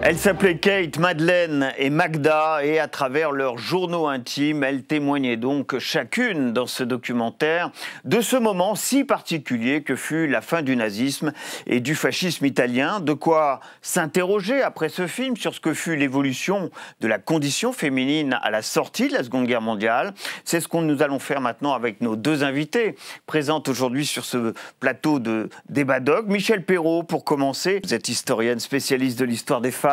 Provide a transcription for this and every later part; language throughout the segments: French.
Elles s'appelaient Kate, Madeleine et Magda, et à travers leurs journaux intimes, elles témoignaient donc chacune dans ce documentaire de ce moment si particulier que fut la fin du nazisme et du fascisme italien. De quoi s'interroger après ce film sur ce que fut l'évolution de la condition féminine à la sortie de la Seconde Guerre mondiale. C'est ce que nous allons faire maintenant avec nos deux invités présentes aujourd'hui sur ce plateau de Débat Doc. Michel Perrault, pour commencer, vous êtes historienne spécialiste de l'histoire des femmes.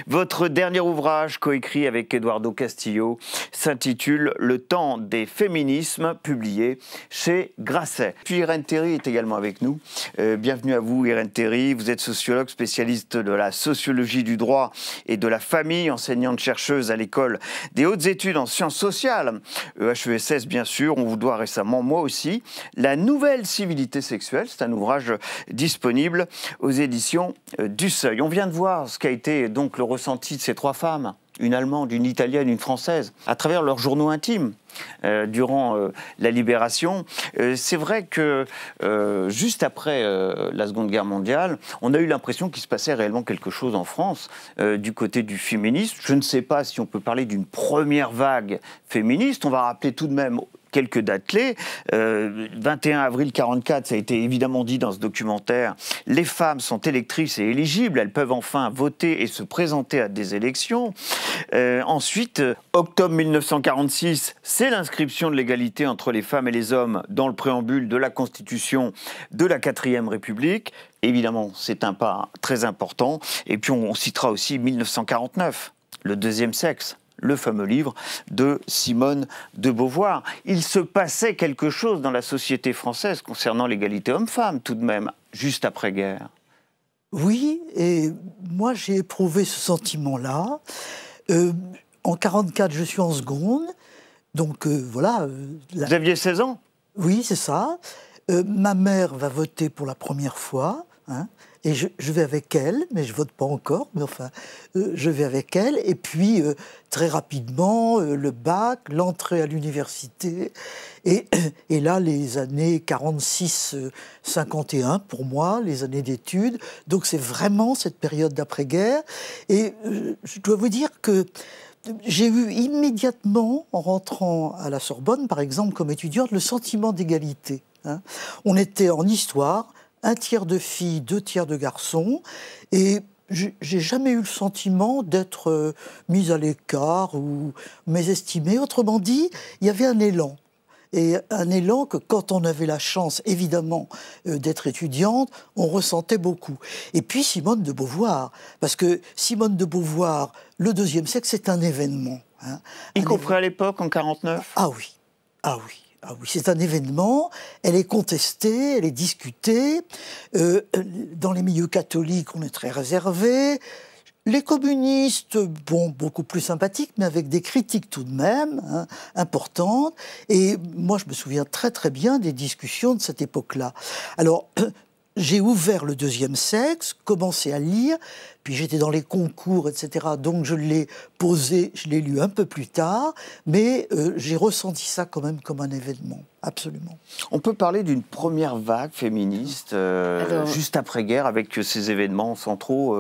Votre dernier ouvrage, coécrit avec Eduardo Castillo, s'intitule « Le temps des féminismes », publié chez Grasset. Puis Irène Théry est également avec nous. Bienvenue à vous, Irène Théry. Vous êtes sociologue, spécialiste de la sociologie du droit et de la famille, enseignante-chercheuse à l'École des hautes études en sciences sociales, HESS bien sûr. On vous doit récemment, moi aussi, La nouvelle civilité sexuelle. C'est un ouvrage disponible aux éditions du Seuil. On vient de voir ce qu'a été donc le ressenti de ces trois femmes, une Allemande, une Italienne, une Française, à travers leurs journaux intimes durant la Libération. C'est vrai que juste après la Seconde Guerre mondiale, on a eu l'impression qu'il se passait réellement quelque chose en France du côté du féminisme. Je ne sais pas si on peut parler d'une première vague féministe. On va rappeler tout de même quelques dates clés. 21 avril 1944, ça a été évidemment dit dans ce documentaire, les femmes sont électrices et éligibles, elles peuvent enfin voter et se présenter à des élections. Ensuite, octobre 1946, c'est l'inscription de l'égalité entre les femmes et les hommes dans le préambule de la Constitution de la 4e République. Évidemment, c'est un pas très important. Et puis on citera aussi 1949, le deuxième sexe, le fameux livre de Simone de Beauvoir. Il se passait quelque chose dans la société française concernant l'égalité homme-femme, tout de même, juste après-guerre. Oui, et moi j'ai éprouvé ce sentiment-là. En 1944, je suis en seconde, donc voilà. Vous aviez 16 ans? Oui, c'est ça. Ma mère va voter pour la première fois, hein. Et je vais avec elle, mais je ne vote pas encore, mais enfin, je vais avec elle. Et puis, très rapidement, le bac, l'entrée à l'université. Et là, les années 46-51, pour moi, les années d'études. Donc, c'est vraiment cette période d'après-guerre. Et je dois vous dire que j'ai eu immédiatement, en rentrant à la Sorbonne, par exemple, comme étudiante, le sentiment d'égalité, hein. On était en histoire, 1/3 de filles, 2/3 de garçons, et j'ai jamais eu le sentiment d'être mise à l'écart ou mésestimée. Autrement dit, il y avait un élan. Et un élan que, quand on avait la chance, évidemment, d'être étudiante, on ressentait beaucoup. Et puis Simone de Beauvoir, parce que Simone de Beauvoir, le deuxième sexe, c'est un événement, hein. Y compris à l'époque, en 1949 ? Ah oui, ah oui. Ah oui, c'est un événement, elle est contestée, elle est discutée. Dans les milieux catholiques, on est très réservé. Les communistes, bon, beaucoup plus sympathiques, mais avec des critiques tout de même, hein, importantes. Et moi, je me souviens très très bien des discussions de cette époque-là. Alors, j'ai ouvert le deuxième sexe, commencé à lire, puis j'étais dans les concours, etc. Donc je l'ai posé, je l'ai lu un peu plus tard, mais j'ai ressenti ça quand même comme un événement, absolument. On peut parler d'une première vague féministe juste après-guerre, avec ces événements centraux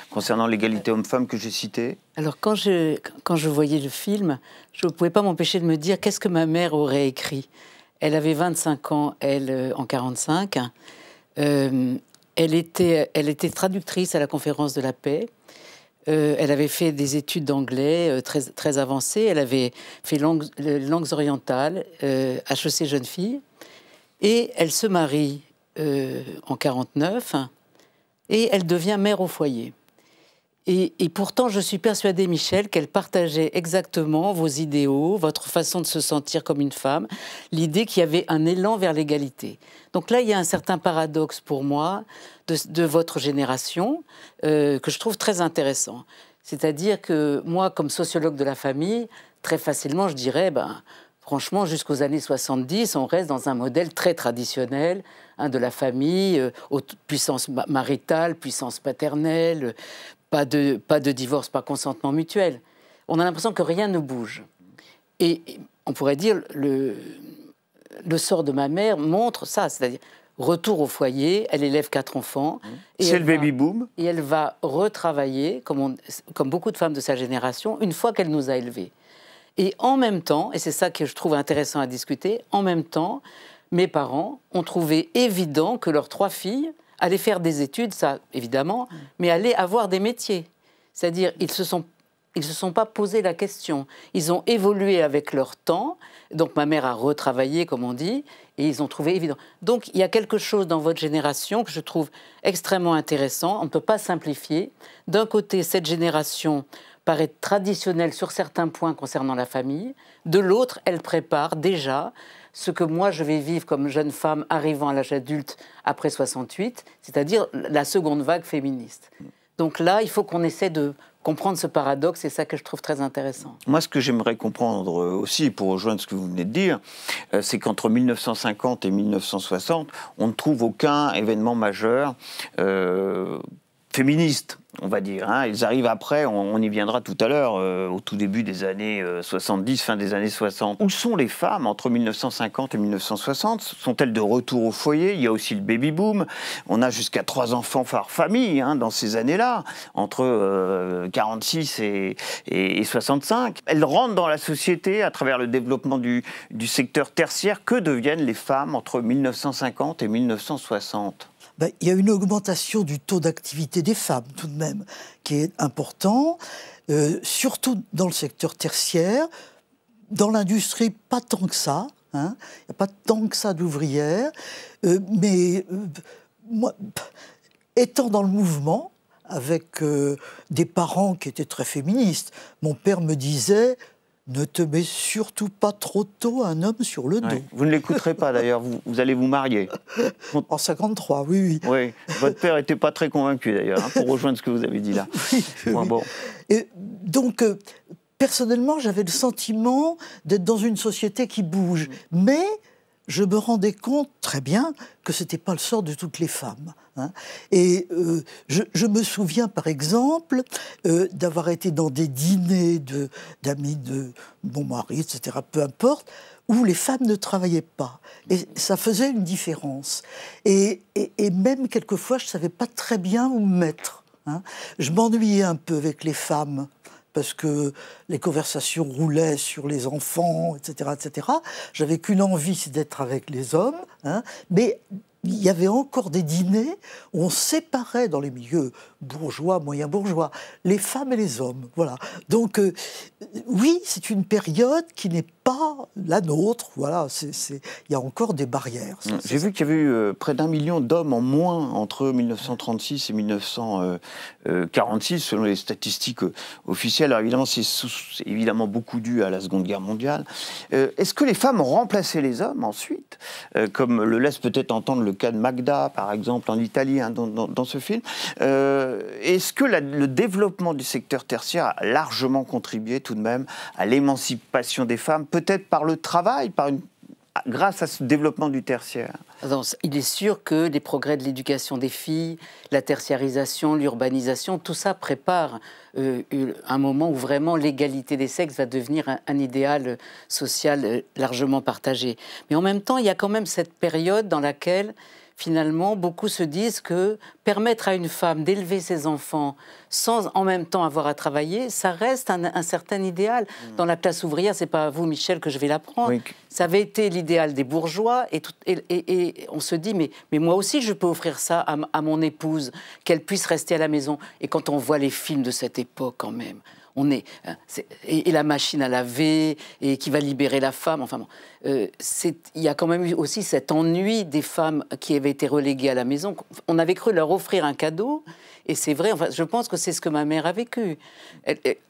concernant l'égalité homme-femme que j'ai cités. Alors quand je voyais le film, je ne pouvais pas m'empêcher de me dire qu'est-ce que ma mère aurait écrit. Elle avait 25 ans, elle, en 1945. Elle était traductrice à la conférence de la paix. Elle avait fait des études d'anglais très, très avancées. Elle avait fait langues orientales, HEC jeune fille. Et elle se marie en 1949 et elle devient mère au foyer. Et pourtant, je suis persuadée, Michel, qu'elle partageait exactement vos idéaux, votre façon de se sentir comme une femme, l'idée qu'il y avait un élan vers l'égalité. Donc là, il y a un certain paradoxe pour moi de votre génération que je trouve très intéressant. C'est-à-dire que moi, comme sociologue de la famille, très facilement, je dirais, franchement, jusqu'aux années 70, on reste dans un modèle très traditionnel, hein, de la famille, puissance maritale, puissance paternelle, pas de divorce par consentement mutuel. On a l'impression que rien ne bouge. Et on pourrait dire, le sort de ma mère montre ça. C'est-à-dire, retour au foyer, elle élève 4 enfants. C'est le baby-boom. Et elle va retravailler, comme beaucoup de femmes de sa génération, une fois qu'elle nous a élevés. Et en même temps, et c'est ça que je trouve intéressant à discuter, en même temps, mes parents ont trouvé évident que leurs 3 filles allaient faire des études, ça évidemment, mais allaient avoir des métiers. C'est-à-dire, ils se sont pas posé la question. Ils ont évolué avec leur temps. Donc ma mère a retravaillé, comme on dit, et ils ont trouvé évident. Donc il y a quelque chose dans votre génération que je trouve extrêmement intéressant. On ne peut pas simplifier. D'un côté, cette génération paraît traditionnelle sur certains points concernant la famille. De l'autre, elle prépare déjà ce que moi je vais vivre comme jeune femme arrivant à l'âge adulte après 68, c'est-à-dire la seconde vague féministe. Donc là, il faut qu'on essaie de comprendre ce paradoxe, c'est ça que je trouve très intéressant. Moi, ce que j'aimerais comprendre aussi, pour rejoindre ce que vous venez de dire, c'est qu'entre 1950 et 1960, on ne trouve aucun événement majeur féministe, on va dire. Ils arrivent après, on y viendra tout à l'heure, au tout début des années 70, fin des années 60. Où sont les femmes entre 1950 et 1960 ? Sont-elles de retour au foyer ? Il y a aussi le baby-boom. On a jusqu'à 3 enfants par famille dans ces années-là, entre 46 et 65. Elles rentrent dans la société à travers le développement du secteur tertiaire. Que deviennent les femmes entre 1950 et 1960 ? Il y a une augmentation du taux d'activité des femmes, tout de même, qui est important, surtout dans le secteur tertiaire. Dans l'industrie, pas tant que ça. Il n'y a pas tant que ça d'ouvrières. Mais moi, étant dans le mouvement, avec des parents qui étaient très féministes, mon père me disait... Ne te mets surtout pas trop tôt un homme sur le dos. Ouais. Vous ne l'écouterez pas d'ailleurs, vous allez vous marier. En 53, oui. Oui, votre père n'était pas très convaincu d'ailleurs, pour rejoindre ce que vous avez dit là. Bon. Et donc, personnellement, j'avais le sentiment d'être dans une société qui bouge. Mais je me rendais compte très bien que ce n'était pas le sort de toutes les femmes. Et je me souviens, par exemple, d'avoir été dans des dîners d'amis de mon mari, etc., peu importe, où les femmes ne travaillaient pas. Et ça faisait une différence. Et même, quelquefois, je ne savais pas très bien où me mettre. Je m'ennuyais un peu avec les femmes, parce que les conversations roulaient sur les enfants, etc., etc. J'avais qu'une envie, c'est d'être avec les hommes. Mais il y avait encore des dîners où on séparait dans les milieux bourgeois, moyens bourgeois, les femmes et les hommes. Voilà. Donc, oui, c'est une période qui n'est pas la nôtre. Voilà, il y a encore des barrières. J'ai vu qu'il y avait eu près d'1 million d'hommes en moins entre 1936 et 1946, selon les statistiques officielles. Alors évidemment, c'est évidemment beaucoup dû à la Seconde Guerre mondiale. Est-ce que les femmes ont remplacé les hommes ensuite, comme le laisse peut-être entendre le cas de Magda, par exemple, en Italie, dans ce film. Est-ce que le développement du secteur tertiaire a largement contribué tout de même à l'émancipation des femmes, peut-être par le travail, grâce à ce développement du tertiaire? Il est sûr que les progrès de l'éducation des filles, la tertiarisation, l'urbanisation, tout ça prépare un moment où vraiment l'égalité des sexes va devenir un idéal social largement partagé. Mais en même temps, il y a quand même cette période dans laquelle finalement, beaucoup se disent que permettre à une femme d'élever ses enfants sans en même temps avoir à travailler, ça reste un certain idéal. Dans la classe ouvrière, c'est pas à vous, Michel, que je vais l'apprendre. Oui. Ça avait été l'idéal des bourgeois et on se dit, mais moi aussi, je peux offrir ça à mon épouse, qu'elle puisse rester à la maison. Et quand on voit les films de cette époque, quand même, et la machine à laver, et qui va libérer la femme, enfin bon. Il y a quand même eu aussi cet ennui des femmes qui avaient été reléguées à la maison. On avait cru leur offrir un cadeau, et c'est vrai, enfin, je pense que c'est ce que ma mère a vécu.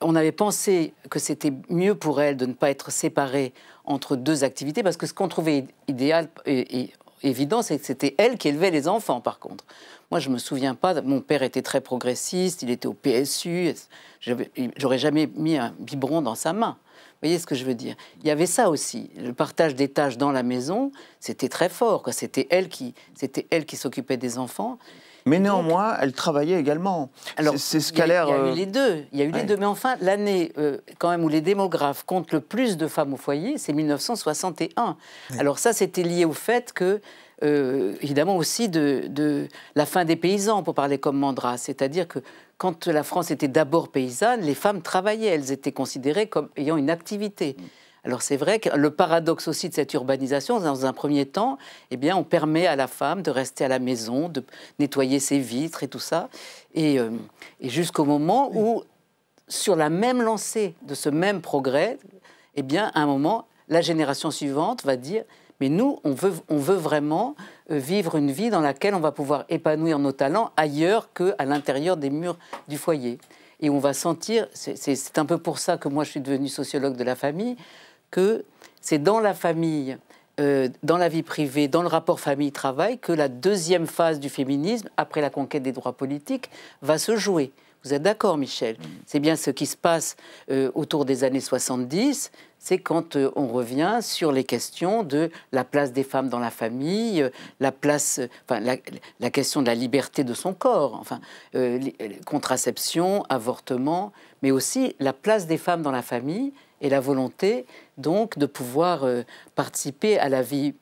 On avait pensé que c'était mieux pour elle de ne pas être séparée entre 2 activités, parce que ce qu'on trouvait idéal et évident, c'est que c'était elle qui élevait les enfants, par contre. Moi, je ne me souviens pas, mon père était très progressiste, il était au PSU, j'aurais jamais mis un biberon dans sa main. Vous voyez ce que je veux dire? Il y avait ça aussi, le partage des tâches dans la maison, c'était très fort, quoi. C'était elle qui s'occupait des enfants. Mais néanmoins, elle travaillait également. Alors, c'est ce qu'a l'air... Il y a eu les deux. Il y a eu les deux. Mais enfin, l'année quand même où les démographes comptent le plus de femmes au foyer, c'est 1961. Oui. Alors ça, c'était lié au fait que, évidemment aussi, de la fin des paysans, pour parler comme Mandras. C'est-à-dire que quand la France était d'abord paysanne, les femmes travaillaient. Elles étaient considérées comme ayant une activité. Alors c'est vrai que le paradoxe aussi de cette urbanisation, dans un premier temps, eh bien, on permet à la femme de rester à la maison, de nettoyer ses vitres et tout ça, et jusqu'au moment où, sur la même lancée de ce même progrès, eh bien, à un moment, la génération suivante va dire « mais nous, on veut vraiment vivre une vie dans laquelle on va pouvoir épanouir nos talents ailleurs qu'à l'intérieur des murs du foyer ». Et on va sentir, c'est un peu pour ça que moi je suis devenue sociologue de la famille, que c'est dans la famille, dans la vie privée, dans le rapport famille-travail, que la deuxième phase du féminisme, après la conquête des droits politiques, va se jouer. Vous êtes d'accord, Michel? C'est bien ce qui se passe autour des années 70, c'est quand on revient sur les questions de la place des femmes dans la famille, la question de la liberté de son corps, enfin, contraception, avortement, mais aussi la place des femmes dans la famille et la volonté donc de pouvoir participer à la vie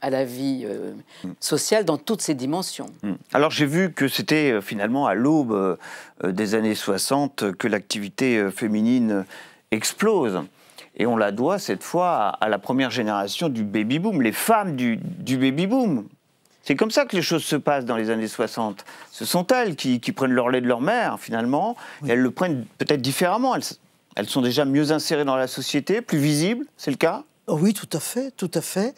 sociale dans toutes ses dimensions. Alors j'ai vu que c'était finalement à l'aube des années 60 que l'activité féminine explose. Et on la doit cette fois à la première génération du baby-boom, les femmes du baby-boom. C'est comme ça que les choses se passent dans les années 60. Ce sont elles qui prennent le relais de leur mère, finalement, et elles le prennent peut-être différemment. Elles sont déjà mieux insérées dans la société, plus visibles, c'est le cas ? Oui, tout à fait, tout à fait.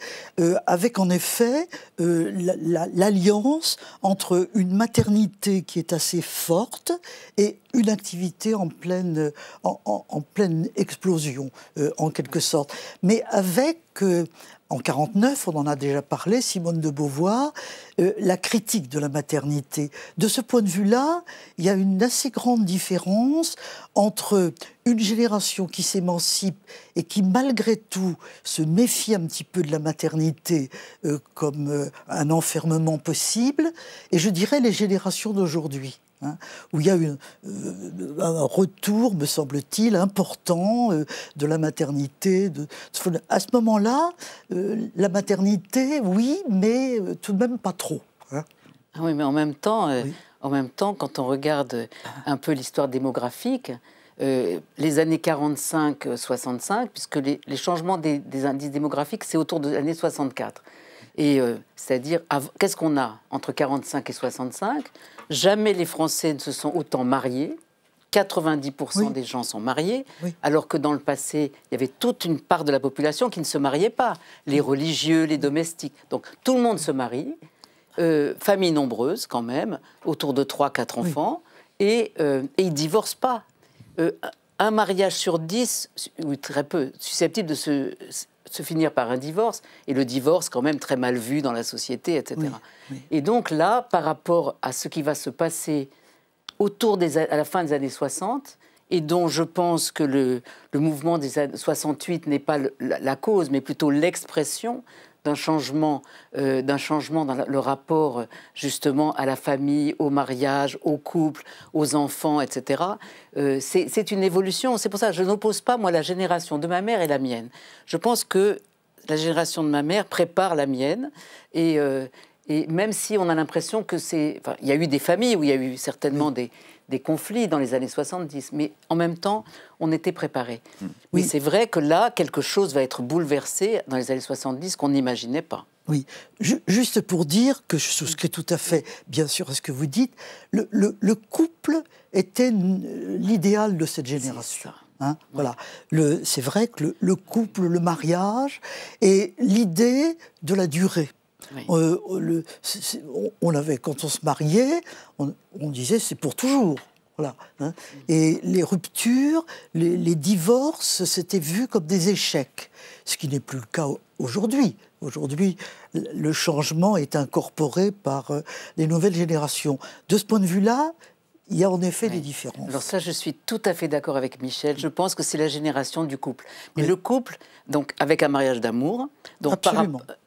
Avec en effet l'alliance entre une maternité qui est assez forte et une activité en pleine explosion, en quelque sorte. Mais avec, en 1949, on en a déjà parlé, Simone de Beauvoir, la critique de la maternité. De ce point de vue-là, il y a une assez grande différence entre une génération qui s'émancipe et qui, malgré tout, se méfie un petit peu de la maternité comme un enfermement possible, et je dirais les générations d'aujourd'hui. Où il y a un retour, me semble-t-il, important de la maternité. À ce moment-là, la maternité, oui, mais tout de même pas trop. Oui, mais en même temps, quand on regarde un peu l'histoire démographique, les années 45-65, puisque les changements des indices démographiques, c'est autour de l'année 64. Et c'est-à-dire, qu'est-ce qu'on a entre 45 et 65 ? Jamais les Français ne se sont autant mariés. 90% des gens sont mariés, alors que dans le passé, il y avait toute une part de la population qui ne se mariait pas. Les religieux, les domestiques. Donc tout le monde se marie. Famille nombreuse quand même, autour de 3-4 enfants. Et ils ne divorcent pas. Un mariage sur 10, ou très peu, susceptible de se finir par un divorce, et le divorce quand même très mal vu dans la société, etc. Et donc là, par rapport à ce qui va se passer à la fin des années 60, et dont je pense que le mouvement des années 68 n'est pas la cause, mais plutôt l'expression d'un changement dans le rapport justement à la famille, au mariage, au couple, aux enfants, etc. C'est une évolution. C'est pour ça que je n'oppose pas, moi, la génération de ma mère et la mienne. Je pense que la génération de ma mère prépare la mienne. Et même si on a l'impression que c'est... Enfin, il y a eu des familles où il y a eu certainement des conflits dans les années 70, mais en même temps, on était préparés. Oui, c'est vrai que là, quelque chose va être bouleversé dans les années 70 qu'on n'imaginait pas. Oui, juste pour dire que je souscris tout à fait, bien sûr, à ce que vous dites, le couple était l'idéal de cette génération. Voilà. C'est vrai que le couple, le mariage, et l'idée de la durée. On avait, quand on se mariait, on disait c'est pour toujours. Voilà, Et les ruptures, les divorces, c'était vu comme des échecs, ce qui n'est plus le cas aujourd'hui. Aujourd'hui, le changement est incorporé par les nouvelles générations. De ce point de vue-là, il y a en effet des différences. Alors ça, je suis tout à fait d'accord avec Michel. Je pense que c'est la génération du couple. Mais le couple, donc avec un mariage d'amour, donc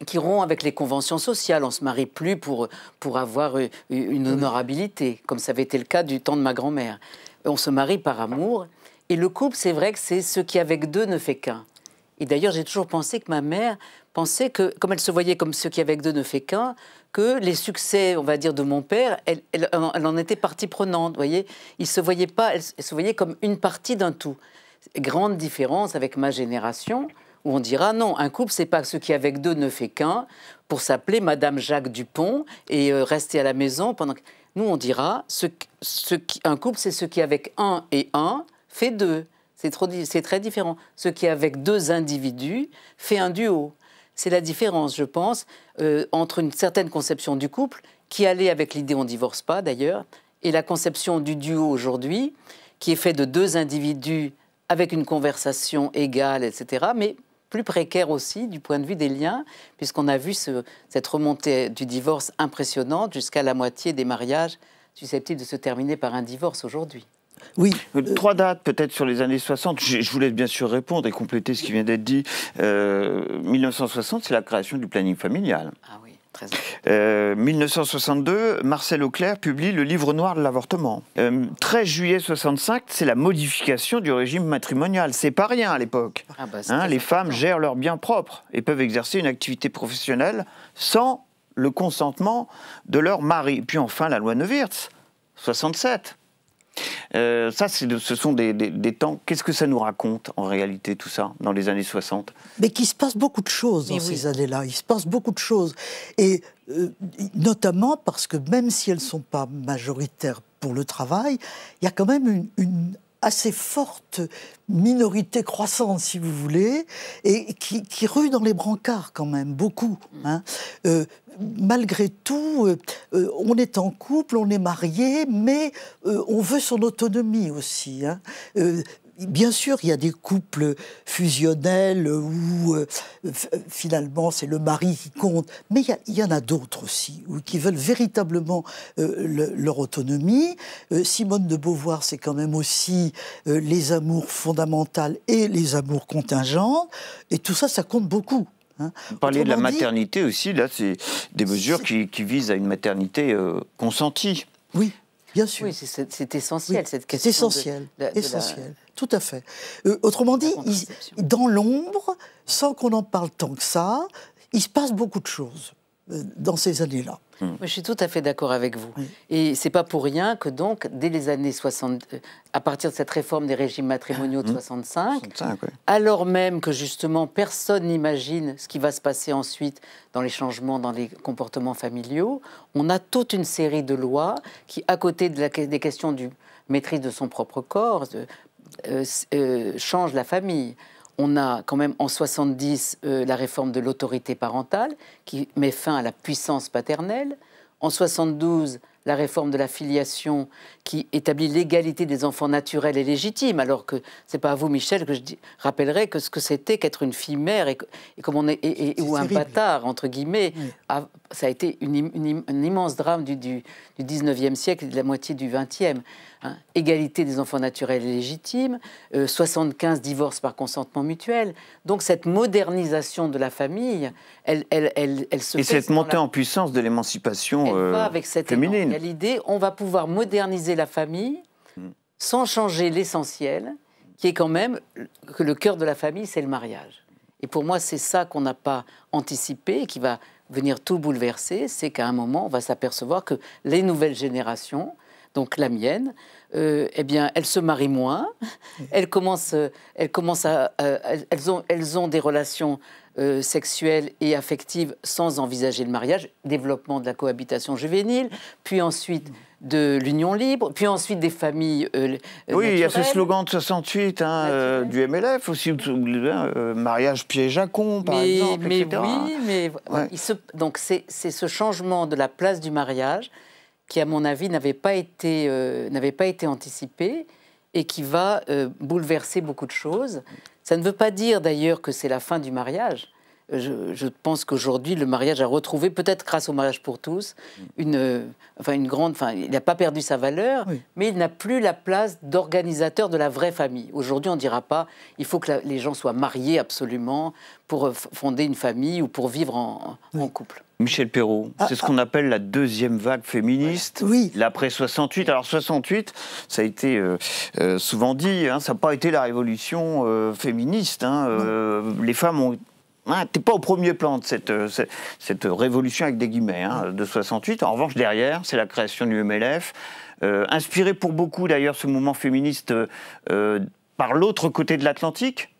qui rompt avec les conventions sociales. On ne se marie plus pour avoir une honorabilité, comme ça avait été le cas du temps de ma grand-mère. On se marie par amour. Et le couple, c'est vrai que c'est ce qui avec deux ne fait qu'un. Et d'ailleurs, j'ai toujours pensé que ma mère pensait que, comme elle se voyait comme ce qui avec deux ne fait qu'un, que les succès, on va dire, de mon père, elle en était partie prenante, vous voyez. Il se voyait pas, elle se voyait comme une partie d'un tout. Grande différence avec ma génération, où on dira non, un couple, c'est pas ce qui avec deux ne fait qu'un, pour s'appeler Madame Jacques Dupont et rester à la maison pendant que... Nous, on dira, un couple, c'est ce qui avec un et un fait deux. C'est très différent. Ce qui avec deux individus fait un duo. C'est la différence, je pense, entre une certaine conception du couple, qui allait avec l'idée on ne divorce pas d'ailleurs, et la conception du duo aujourd'hui, qui est fait de deux individus avec une conversation égale, etc., mais plus précaire aussi du point de vue des liens, puisqu'on a vu cette remontée du divorce impressionnante jusqu'à la moitié des mariages susceptibles de se terminer par un divorce aujourd'hui. Oui. 3 dates peut-être sur les années 60. Je voulais bien sûr répondre et compléter ce qui vient d'être dit. 1960, c'est la création du planning familial. Ah oui, très bien. 1962, Marcel Auclair publie le livre noir de l'avortement. 13 juillet 65, c'est la modification du régime matrimonial. C'est pas rien à l'époque. Ah bah, les femmes gèrent leurs biens propres et peuvent exercer une activité professionnelle sans le consentement de leur mari. Puis enfin, la loi Neuwirth, 67. Ça, ce sont des temps... Qu'est-ce que ça nous raconte, en réalité, tout ça, dans les années 60 ? Mais qu'il se passe beaucoup de choses dans ces années-là. Il se passe beaucoup de choses. Et notamment parce que même si elles ne sont pas majoritaires pour le travail, il y a quand même une assez forte minorité croissante, si vous voulez, et qui rue dans les brancards quand même, beaucoup. Hein. Malgré tout, on est en couple, on est marié, mais on veut son autonomie aussi. Hein. Bien sûr, il y a des couples fusionnels où finalement c'est le mari qui compte, mais il y en a d'autres aussi qui veulent véritablement leur autonomie. Simone de Beauvoir, c'est quand même aussi les amours fondamentaux et les amours contingents, et tout ça, ça compte beaucoup. Hein. Vous parliez de la maternité aussi, là, c'est des mesures qui visent à une maternité consentie. Oui. Bien sûr. Oui, c'est essentiel, cette question. C'est essentiel, essentiel. Tout à fait. Autrement dit, dans l'ombre, sans qu'on en parle tant que ça, il se passe beaucoup de choses dans ces années-là. Je suis tout à fait d'accord avec vous. Oui. Et c'est pas pour rien que donc, dès les années 60, à partir de cette réforme des régimes matrimoniaux de 65, oui. Alors même que justement personne n'imagine ce qui va se passer ensuite dans les changements dans les comportements familiaux, on a toute une série de lois qui, à côté des questions du maîtrise de son propre corps, changent la famille. On a quand même en 70 la réforme de l'autorité parentale qui met fin à la puissance paternelle. En 72, la réforme de la filiation qui établit l'égalité des enfants naturels et légitimes, alors que c'est pas à vous, Michel, que je rappellerai que ce que c'était qu'être une fille mère et comme on est ou un bâtard entre guillemets, oui. Ça a été un immense drame du 19e siècle et de la moitié du 20e. Hein. Égalité des enfants naturels et légitimes, 75 divorces par consentement mutuel. Donc cette modernisation de la famille, elle se fait... Et cette montée en puissance de l'émancipation féminine. Il y a l'idée, on va pouvoir moderniser la famille sans changer l'essentiel, qui est quand même que le cœur de la famille, c'est le mariage. Et pour moi, c'est ça qu'on n'a pas anticipé et qui va venir tout bouleverser, c'est qu'à un moment, on va s'apercevoir que les nouvelles générations, donc la mienne, eh bien, elles se marient moins, elles ont des relations sexuelles et affectives sans envisager le mariage, développement de la cohabitation juvénile, puis ensuite de l'union libre, puis ensuite des familles oui, naturelles. Il y a ce slogan de 68 du MLF aussi, mariage piège à con, par exemple, mais etc. Oui, mais ouais. Donc c'est ce changement de la place du mariage qui, à mon avis, n'avait pas été anticipé et qui va bouleverser beaucoup de choses. Ça ne veut pas dire, d'ailleurs, que c'est la fin du mariage, je pense qu'aujourd'hui, le mariage a retrouvé, peut-être grâce au mariage pour tous, une grande... Enfin, il n'a pas perdu sa valeur, oui. Mais il n'a plus la place d'organisateur de la vraie famille. Aujourd'hui, on ne dira pas, il faut que les gens soient mariés absolument pour fonder une famille ou pour vivre en couple. Michel Perrault, c'est ce qu'on appelle la deuxième vague féministe, oui. L'après 68. Alors 68, ça a été souvent dit, hein, ça n'a pas été la révolution féministe. Hein, les femmes ont... t'es pas au premier plan de cette révolution avec des guillemets de 68. En revanche, derrière, c'est la création du MLF, inspiré pour beaucoup d'ailleurs ce mouvement féministe par l'autre côté de l'Atlantique.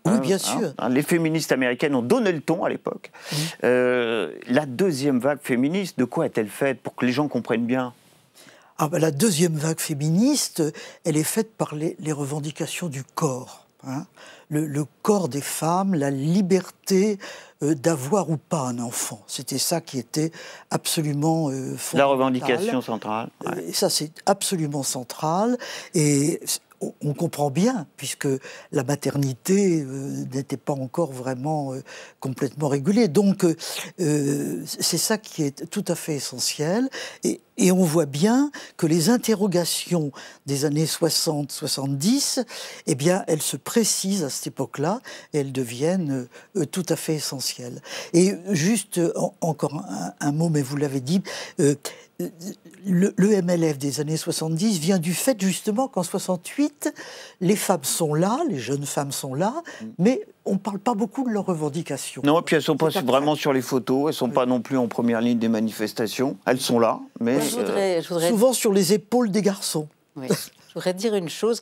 Oui, bien sûr. Les féministes américaines ont donné le ton à l'époque. La deuxième vague féministe, de quoi est-elle faite pour que les gens comprennent bien? La deuxième vague féministe, elle est faite par les revendications du corps. Hein. Le corps des femmes, la liberté d'avoir ou pas un enfant. C'était ça qui était absolument fondamental. La revendication centrale. Ouais. Ça, c'est absolument central. Et on comprend bien, puisque la maternité n'était pas encore vraiment complètement régulée. Donc, c'est ça qui est tout à fait essentiel. Et on voit bien que les interrogations des années 60-70, eh bien, elles se précisent à cette époque-là et elles deviennent tout à fait essentielles. Et juste encore un mot, mais vous l'avez dit, le MLF des années 70 vient du fait justement qu'en 68, les femmes sont là, les jeunes femmes sont là, mais on ne parle pas beaucoup de leurs revendications. Non, et puis elles ne sont pas vraiment sur les photos, elles ne sont pas non plus en première ligne des manifestations, elles sont là, mais... Je voudrais... Souvent sur les épaules des garçons. Oui. Je voudrais dire une chose,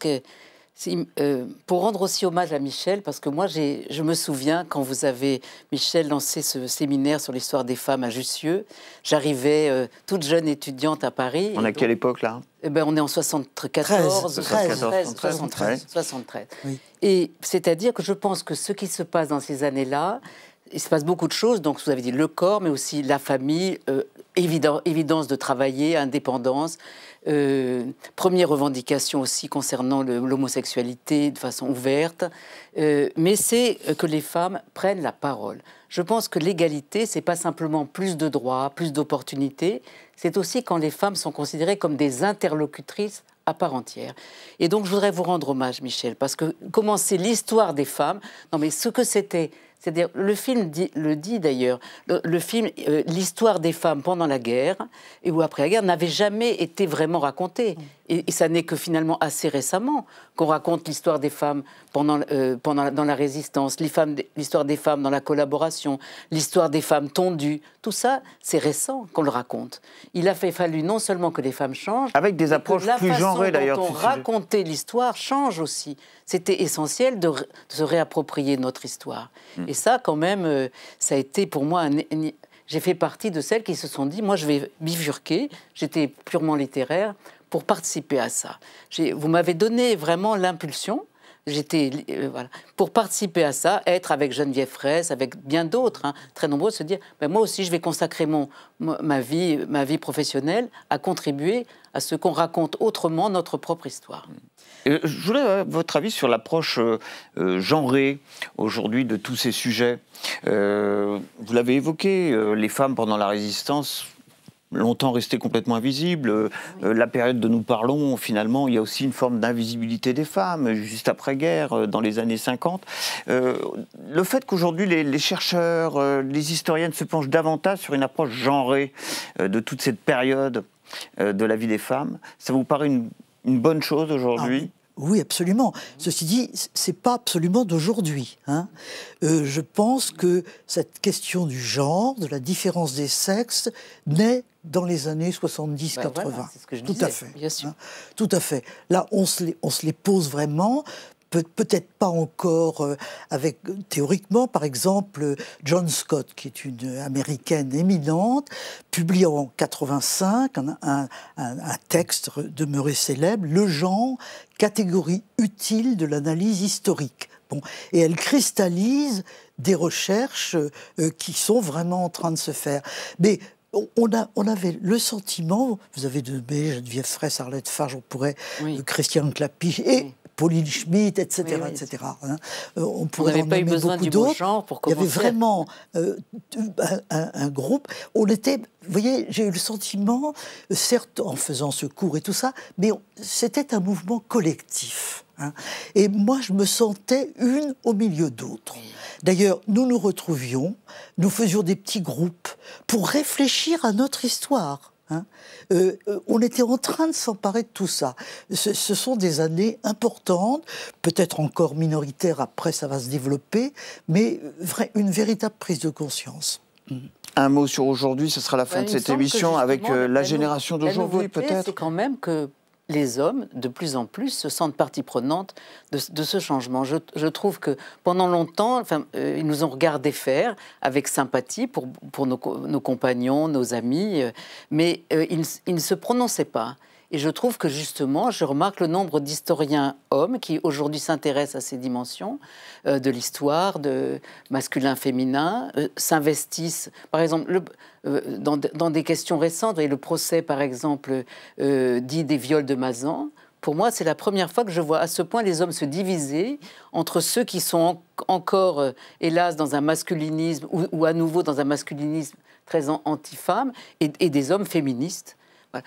pour rendre aussi hommage à Michel, parce que moi, je me souviens, quand vous avez, Michel, lancé ce séminaire sur l'histoire des femmes à Jussieu, j'arrivais toute jeune étudiante à Paris. On est à quelle époque, là? On est en 74, 73. Oui. Et c'est-à-dire que je pense que ce qui se passe dans ces années-là, il se passe beaucoup de choses. Donc, vous avez dit le corps, mais aussi la famille, évidence de travailler, indépendance. Première revendication aussi concernant l'homosexualité de façon ouverte. Mais c'est que les femmes prennent la parole. Je pense que l'égalité, c'est pas simplement plus de droits, plus d'opportunités. C'est aussi quand les femmes sont considérées comme des interlocutrices à part entière. Et donc, je voudrais vous rendre hommage, Michel, parce que commencer l'histoire des femmes, non mais ce que c'était... C'est-à-dire, le film le dit d'ailleurs, le film, l'histoire des femmes pendant la guerre et ou après la guerre n'avait jamais été vraiment racontée. Et ça n'est que finalement assez récemment qu'on raconte l'histoire des femmes dans la résistance, l'histoire des femmes dans la collaboration, l'histoire des femmes tondues. Tout ça, c'est récent qu'on le raconte. Il a fallu non seulement que les femmes changent, avec des approches plus genrées d'ailleurs. La façon dont on racontait l'histoire change aussi. C'était essentiel de se réapproprier notre histoire. Et ça, quand même, ça a été pour moi... J'ai fait partie de celles qui se sont dit, moi, je vais bifurquer, j'étais purement littéraire, pour participer à ça. Vous m'avez donné vraiment l'impulsion, voilà, pour participer à ça, être avec Geneviève Fraisse, avec bien d'autres, très nombreux, se dire, moi aussi, je vais consacrer ma vie professionnelle à contribuer à ce qu'on raconte autrement notre propre histoire. Je voulais votre avis sur l'approche genrée aujourd'hui de tous ces sujets. Vous l'avez évoqué, les femmes pendant la résistance, longtemps restées complètement invisibles. La période dont nous parlons, finalement, il y a aussi une forme d'invisibilité des femmes, juste après-guerre, dans les années 50. Le fait qu'aujourd'hui, les chercheurs, les historiennes se penchent davantage sur une approche genrée de toute cette période de la vie des femmes, ça vous paraît une bonne chose aujourd'hui? Oui, absolument. Ceci dit, c'est pas absolument d'aujourd'hui. Je pense que cette question du genre, de la différence des sexes, naît dans les années 70-80. Voilà, c'est ce que je tout disais, à fait. Bien sûr. Tout à fait. Là, on se les pose vraiment. Peut-être pas encore avec, théoriquement, par exemple, John Scott, qui est une américaine éminente, publie en 85 un texte demeuré célèbre, Le genre, catégorie utile de l'analyse historique. Et elle cristallise des recherches qui sont vraiment en train de se faire. Mais on avait le sentiment, vous avez nommé Geneviève Fraisse, Arlette Farge, on pourrait, Christiane Clapiche, et Pauline Schmitt, etc. Oui, oui. etc. Hein. On n'avait pas eu besoin du mot genre pour commencer. Il y avait vraiment un groupe. On était, vous voyez, j'ai eu le sentiment, certes en faisant ce cours et tout ça, mais c'était un mouvement collectif. Hein. Et moi, je me sentais une au milieu d'autres. Oui. D'ailleurs, nous nous retrouvions, nous faisions des petits groupes pour réfléchir à notre histoire. Hein. On était en train de s'emparer de tout ça. Ce sont des années importantes, peut-être encore minoritaires, après ça va se développer, mais une véritable prise de conscience. Un mot sur aujourd'hui, ce sera la fin de cette émission avec la génération d'aujourd'hui, peut-être. C'est quand même que les hommes, de plus en plus, se sentent partie prenante de ce changement. Je trouve que pendant longtemps, ils nous ont regardé faire avec sympathie pour nos compagnons, nos amis, mais ils ne se prononçaient pas. Et je trouve que justement, je remarque le nombre d'historiens hommes qui aujourd'hui s'intéressent à ces dimensions de l'histoire, de masculin-féminin, s'investissent. Par exemple, dans des questions récentes, le procès, par exemple, dit des viols de Mazan. Pour moi, c'est la première fois que je vois à ce point les hommes se diviser entre ceux qui sont encore, hélas, dans un masculinisme ou à nouveau dans un masculinisme très anti-femme et des hommes féministes.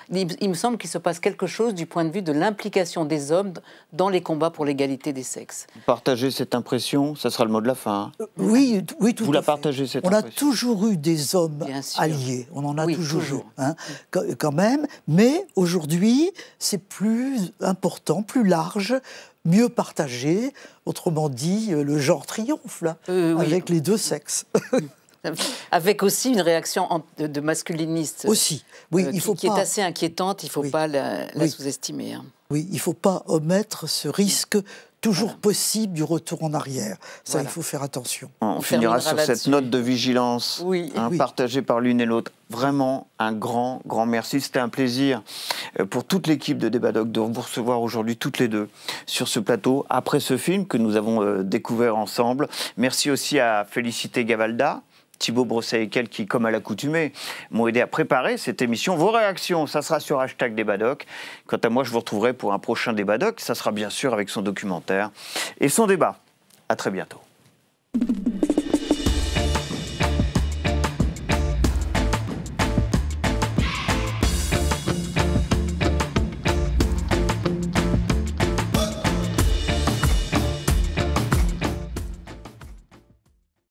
Il me semble qu'il se passe quelque chose du point de vue de l'implication des hommes dans les combats pour l'égalité des sexes. Vous partagez cette impression? Ça sera le mot de la fin. Hein. Oui, tout à fait. Vous la partagez, cette impression? On a toujours eu des hommes alliés. On en a toujours eu, hein, quand même. Mais aujourd'hui, c'est plus important, plus large, mieux partagé. Autrement dit, le genre triomphe, là, avec les deux sexes. Avec aussi une réaction de masculiniste aussi. Oui, qui est assez inquiétante, il ne faut pas la sous-estimer. Hein. Oui, il ne faut pas omettre ce risque toujours possible du retour en arrière. Ça, il faut faire attention. On finira sur cette note de vigilance partagée par l'une et l'autre. Vraiment un grand, grand merci. C'était un plaisir pour toute l'équipe de Débat Doc de vous recevoir aujourd'hui toutes les deux sur ce plateau, après ce film que nous avons découvert ensemble. Merci aussi à Félicité Gavalda, Thibaut Brosset-Ekel qui, comme à l'accoutumée, m'ont aidé à préparer cette émission. Vos réactions, ça sera sur #DébatDoc. Quant à moi, je vous retrouverai pour un prochain Débat Doc. Ça sera bien sûr avec son documentaire et son débat. À très bientôt.